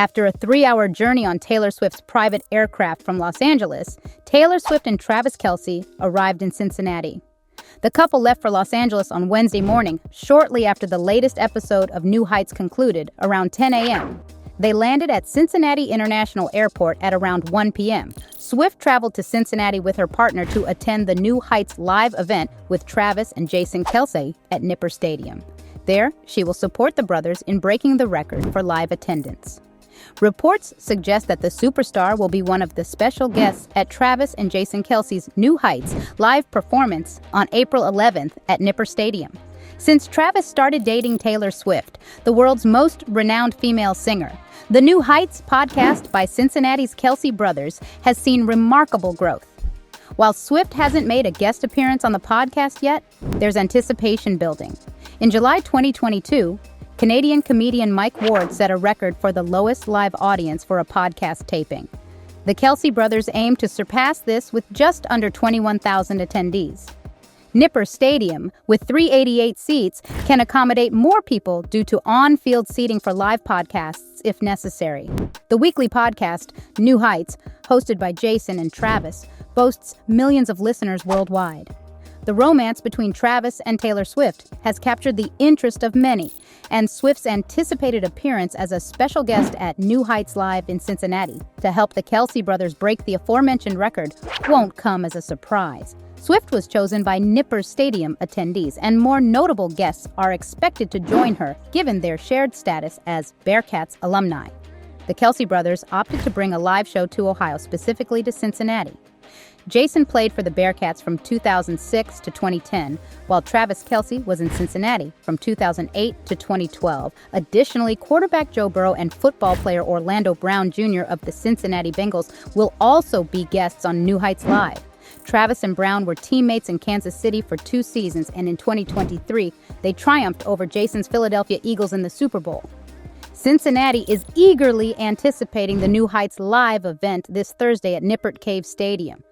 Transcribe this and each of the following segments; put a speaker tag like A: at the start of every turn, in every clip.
A: After a 3-hour journey on Taylor Swift's private aircraft from Los Angeles, Taylor Swift and Travis Kelce arrived in Cincinnati. The couple left for Los Angeles on Wednesday morning, shortly after the latest episode of New Heights concluded, around 10 a.m. They landed at Cincinnati International Airport at around 1 p.m. Swift traveled to Cincinnati with her partner to attend the New Heights live event with Travis and Jason Kelce at Nipper Stadium. There, she will support the brothers in breaking the record for live attendance. Reports suggest that the superstar will be one of the special guests at Travis and Jason Kelce's New Heights live performance on April 11th at Nipper Stadium. Since Travis started dating Taylor Swift, the world's most renowned female singer, the New Heights podcast by Cincinnati's Kelce brothers has seen remarkable growth. While Swift hasn't made a guest appearance on the podcast yet, there's anticipation building. In July 2022, Canadian comedian Mike Ward set a record for the lowest live audience for a podcast taping. The Kelce brothers aim to surpass this with just under 21,000 attendees. Nipper Stadium, with 388 seats, can accommodate more people due to on-field seating for live podcasts if necessary. The weekly podcast, New Heights, hosted by Jason and Travis, boasts millions of listeners worldwide. The romance between Travis and Taylor Swift has captured the interest of many, and Swift's anticipated appearance as a special guest at New Heights Live in Cincinnati to help the Kelce brothers break the aforementioned record won't come as a surprise. Swift was chosen by Nipper Stadium attendees, and more notable guests are expected to join her, given their shared status as Bearcats alumni. The Kelce brothers opted to bring a live show to Ohio, specifically to Cincinnati. Jason played for the Bearcats from 2006 to 2010, while Travis Kelce was in Cincinnati from 2008 to 2012. Additionally, quarterback Joe Burrow and football player Orlando Brown Jr. of the Cincinnati Bengals will also be guests on New Heights Live. Travis and Brown were teammates in Kansas City for 2 seasons, and in 2023, they triumphed over Jason's Philadelphia Eagles in the Super Bowl. Cincinnati is eagerly anticipating the New Heights Live event this Thursday at Nippert Cave Stadium.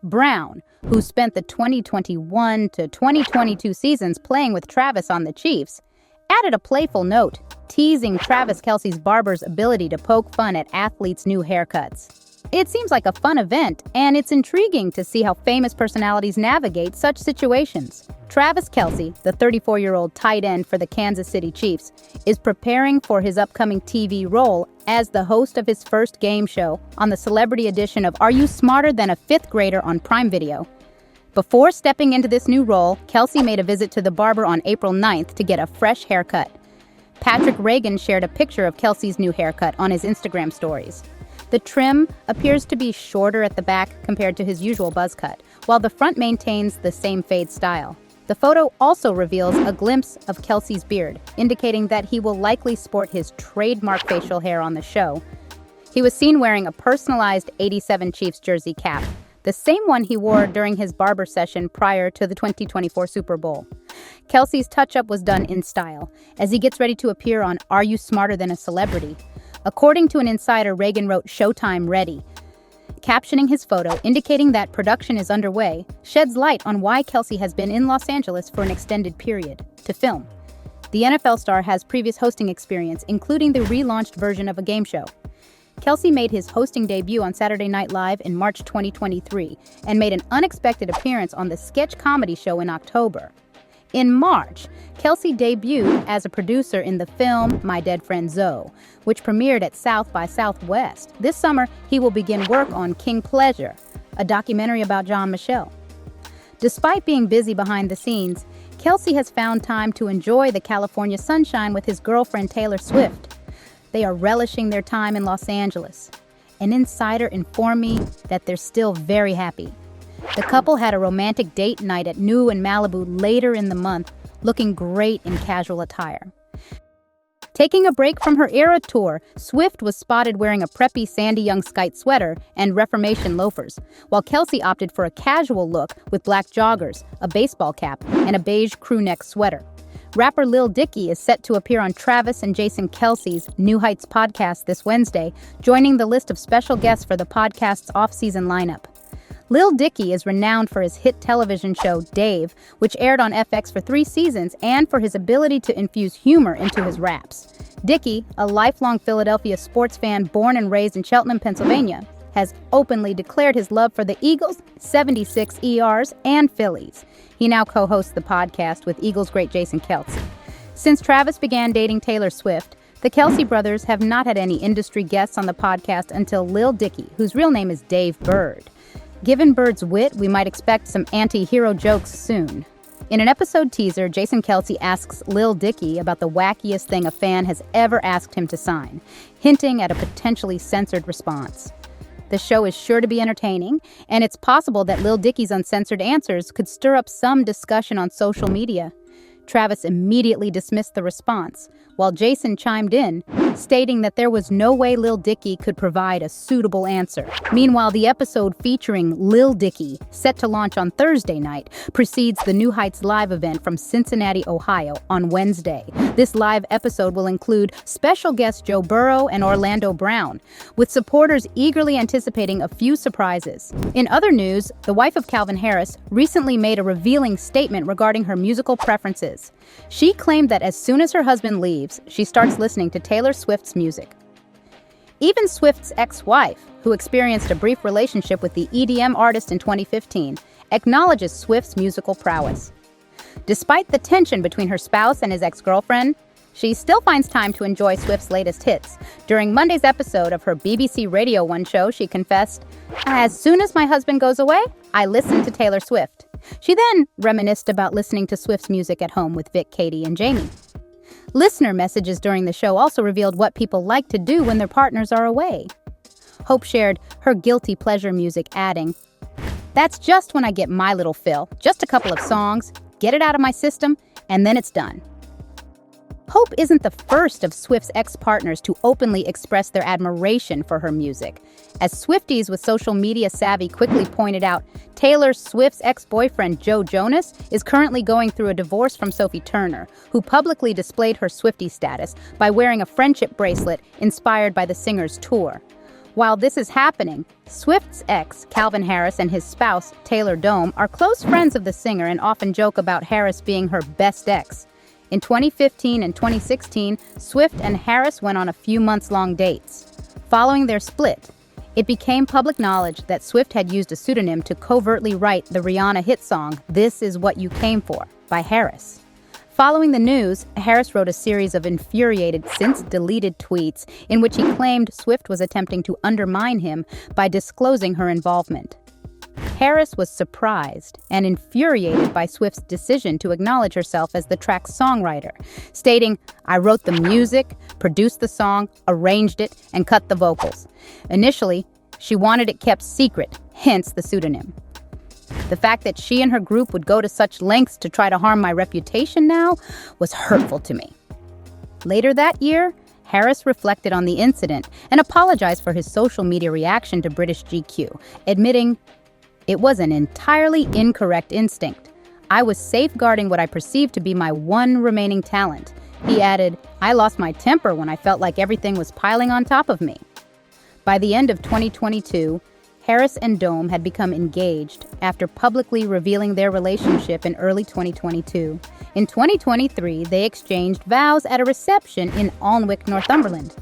A: Brown, who spent the 2021 to 2022 seasons playing with Travis on the Chiefs, added a playful note, teasing Travis Kelce's barber's ability to poke fun at athletes' new haircuts. It seems like a fun event, and it's intriguing to see how famous personalities navigate such situations. Travis Kelce, the 34-year-old tight end for the Kansas City Chiefs, is preparing for his upcoming TV role as the host of his first game show on the celebrity edition of Are You Smarter Than a Fifth Grader on Prime Video. Before stepping into this new role, Kelce made a visit to the barber on April 9th to get a fresh haircut. Patrick Reagan shared a picture of Kelce's new haircut on his Instagram stories. The trim appears to be shorter at the back compared to his usual buzz cut, while the front maintains the same fade style. The photo also reveals a glimpse of Kelce's beard, indicating that he will likely sport his trademark facial hair on the show. He was seen wearing a personalized '87 Chiefs jersey cap, the same one he wore during his barber session prior to the 2024 Super Bowl. Kelce's touch-up was done in style, as he gets ready to appear on Are You Smarter Than a Celebrity? According to an insider, Reagan wrote "Showtime Ready," captioning his photo, indicating that production is underway, sheds light on why Kelce has been in Los Angeles for an extended period to film. The NFL star has previous hosting experience, including the relaunched version of a game show. Kelce made his hosting debut on Saturday Night Live in March 2023 and made an unexpected appearance on the sketch comedy show in October. In March, Kelce debuted as a producer in the film My Dead Friend Zoe, which premiered at South by Southwest. This summer, he will begin work on King Pleasure, a documentary about John Michelle. Despite being busy behind the scenes, Kelce has found time to enjoy the California sunshine with his girlfriend Taylor Swift. They are relishing their time in Los Angeles. An insider informed me that they're still very happy. The couple had a romantic date night at New in Malibu later in the month, looking great in casual attire. Taking a break from her Era tour, Swift was spotted wearing a preppy Sandy Young Skite sweater and Reformation loafers, while Kelce opted for a casual look with black joggers, a baseball cap, and a beige crew neck sweater. Rapper Lil Dicky is set to appear on Travis and Jason Kelce's New Heights podcast this Wednesday, joining the list of special guests for the podcast's off-season lineup. Lil Dicky is renowned for his hit television show Dave, which aired on FX for 3 seasons, and for his ability to infuse humor into his raps. Dicky, a lifelong Philadelphia sports fan born and raised in Cheltenham, Pennsylvania, has openly declared his love for the Eagles, 76 ERs, and Phillies. He now co-hosts the podcast with Eagles great Jason Kelce. Since Travis began dating Taylor Swift, the Kelce brothers have not had any industry guests on the podcast until Lil Dicky, whose real name is Dave Bird. Given Bird's wit, we might expect some anti-hero jokes soon. In an episode teaser, Jason Kelce asks Lil Dicky about the wackiest thing a fan has ever asked him to sign, hinting at a potentially censored response. The show is sure to be entertaining, and it's possible that Lil Dicky's uncensored answers could stir up some discussion on social media. Travis immediately dismissed the response, while Jason chimed in, stating that there was no way Lil Dicky could provide a suitable answer. Meanwhile, the episode featuring Lil Dicky, set to launch on Thursday night, precedes the New Heights live event from Cincinnati, Ohio, on Wednesday. This live episode will include special guests Joe Burrow and Orlando Brown, with supporters eagerly anticipating a few surprises. In other news, the wife of Calvin Harris recently made a revealing statement regarding her musical preferences. She claimed that as soon as her husband leaves, she starts listening to Taylor Swift's music. Even Swift's ex-wife, who experienced a brief relationship with the EDM artist in 2015, acknowledges Swift's musical prowess. Despite the tension between her spouse and his ex-girlfriend, she still finds time to enjoy Swift's latest hits. During Monday's episode of her BBC Radio 1 show, she confessed, "As soon as my husband goes away, I listen to Taylor Swift." She then reminisced about listening to Swift's music at home with Vic, Katie, and Jamie. Listener messages during the show also revealed what people like to do when their partners are away. Hope shared her guilty pleasure music, adding, "That's just when I get my little fill. Just a couple of songs, get it out of my system, and then it's done." Hope isn't the first of Swift's ex-partners to openly express their admiration for her music. As Swifties with social media savvy quickly pointed out, Taylor Swift's ex-boyfriend Joe Jonas is currently going through a divorce from Sophie Turner, who publicly displayed her Swiftie status by wearing a friendship bracelet inspired by the singer's tour. While this is happening, Swift's ex, Calvin Harris, and his spouse, Taylor Dome, are close friends of the singer and often joke about Harris being her best ex. In 2015 and 2016, Swift and Harris went on a few months-long dates. Following their split, it became public knowledge that Swift had used a pseudonym to covertly write the Rihanna hit song, "This Is What You Came For," by Harris. Following the news, Harris wrote a series of infuriated, since-deleted tweets in which he claimed Swift was attempting to undermine him by disclosing her involvement. Harris was surprised and infuriated by Swift's decision to acknowledge herself as the track's songwriter, stating, "I wrote the music, produced the song, arranged it, and cut the vocals. Initially, she wanted it kept secret, hence the pseudonym. The fact that she and her group would go to such lengths to try to harm my reputation now was hurtful to me." Later that year, Harris reflected on the incident and apologized for his social media reaction to British GQ, admitting, "It was an entirely incorrect instinct. I was safeguarding what I perceived to be my one remaining talent." He added, "I lost my temper when I felt like everything was piling on top of me." By the end of 2022, Harris and Dome had become engaged after publicly revealing their relationship in early 2022. In 2023, they exchanged vows at a reception in Alnwick, Northumberland.